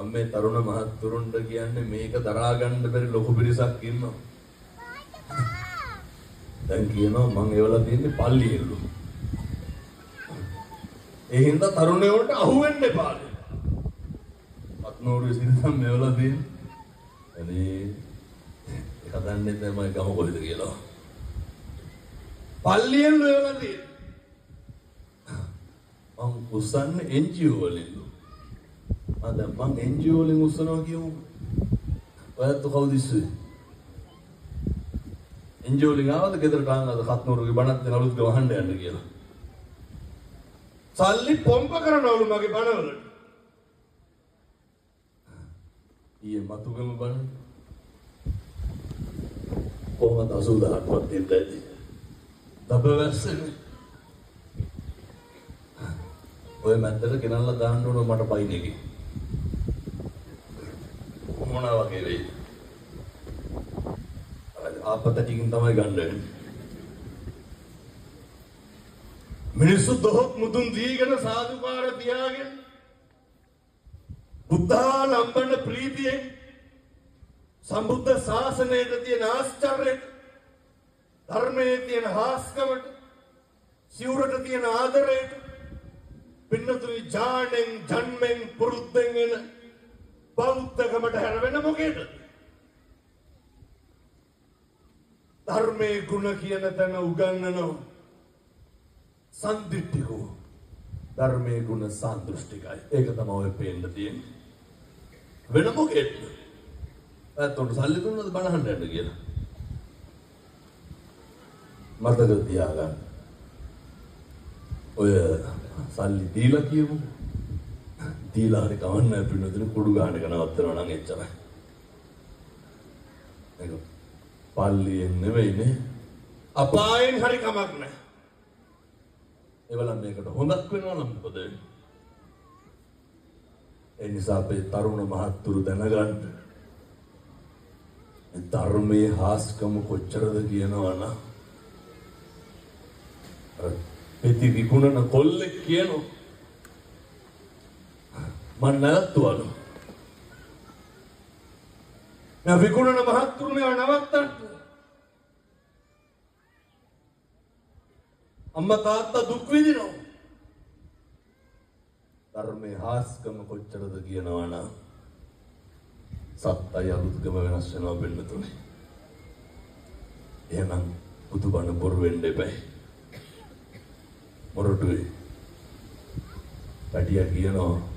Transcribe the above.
මම මේ තරුණ මහත්තුරුන්ට කියන්නේ මේක දරා ගන්න බැරි ලොකු පිරිසක් ඉන්නවා. දැන් කියනවා මං එවලා තියෙන්නේ පල්ලියෙලු. ඒ හින්දා තරුණයෝට අහු වෙන්න එපා. අත්නෝරුවේ සින්දම් එවලා තියෙන්නේ. අනේ හදන්නේ තමයි ගම කොහෙද කියලා. පල්ලියෙලු එවලා තියෙන්නේ. මං උස්සන්නේ NGO වලින්ලු. මං NGO වලින් උස්සනවා කියමු. ඔයත් කවුද ඉස්සෙ? NGO වලින් ආවද ගෙදරට ආනද කත්නෝරුගේ බණත් දෙන අලුත් ගවහන්න යන්න කියලා. සල්ලි පොම්ප කරනවලු මගේ බණවලට. ඊයේ මතුගම බණ කොහොමද 80000ක්වත් දෙන්නද? දබවැස්සනේ. ඔය මැද්දට ගෙනල්ලා දාන්න ඕන මට පයින් එකේ. මොනවා වගේ වෙයි? ආපතටිකින් තමයි ගන්න වෙන්නේ. මිනිස්සු දොහොත් මුදුන් දීගෙන සාදුකාර තියාගෙන බුද්ධා ලම්බන ප්‍රීතියෙන් සම්බුද්ධ ශාසනයට තියෙන ආශ්චර්යයට ධර්මයේ තියෙන හාස්කමට සිවුරට තියෙන ආදරයට පින්නතුනි ජාණෙන් ජන්මෙන් පුරුද්දෙන් එන බෞද්ධකමට හැරෙන්න මොකේද? ධර්මයේ ගුණ කියන තැන උගන්වනවා සම්දිට්ඨිකෝ ධර්මයේ ගුණ සාන්දෘෂ්ටිකයි. ඒක තමයි ඔය පේන්න තියෙන්නේ. වෙන මොකේද? අතොට සල්ලි දුන්නොත් බණහන්න යන්න කියලා. මතක තියාගන්න. ඔය සල්ලි දීලා කියමු. දීලා හරි කවන්න පින්නතුනේ කුඩු ගන්න එක නවත්තනවා නම් එච්චරයි. ඒක පල්ලියෙන් නෙවෙයිනේ. අපායෙන් හරි කමක් නැහැ. ඒවලම් මේකට හොඳක් වෙනවා නම් මොකද වෙන්නේ? ඒ නිසා අපේ තරුණ මහත්තුරු දැනගන්න මේ ධර්මයේ හාස්කම කොච්චරද කියනවා නම් පෙති විකුණන කොල්ලෙක් කියනවා මම නැවතුවලු. මම විකුණන මහත්තුරු මේව නවත්තන්න. අම්මා තාත්තා දුක් විඳිනවා. ධර්මයේ හාස්කම කොච්චරද කියනවා නම් සත්‍යය අලුත්කම වෙනස් වෙනවා වෙන්නතුනේ. එහෙනම් බුදුබණ බොරු වෙන්න එපා. මොරටුවේ පැටියා කියනවා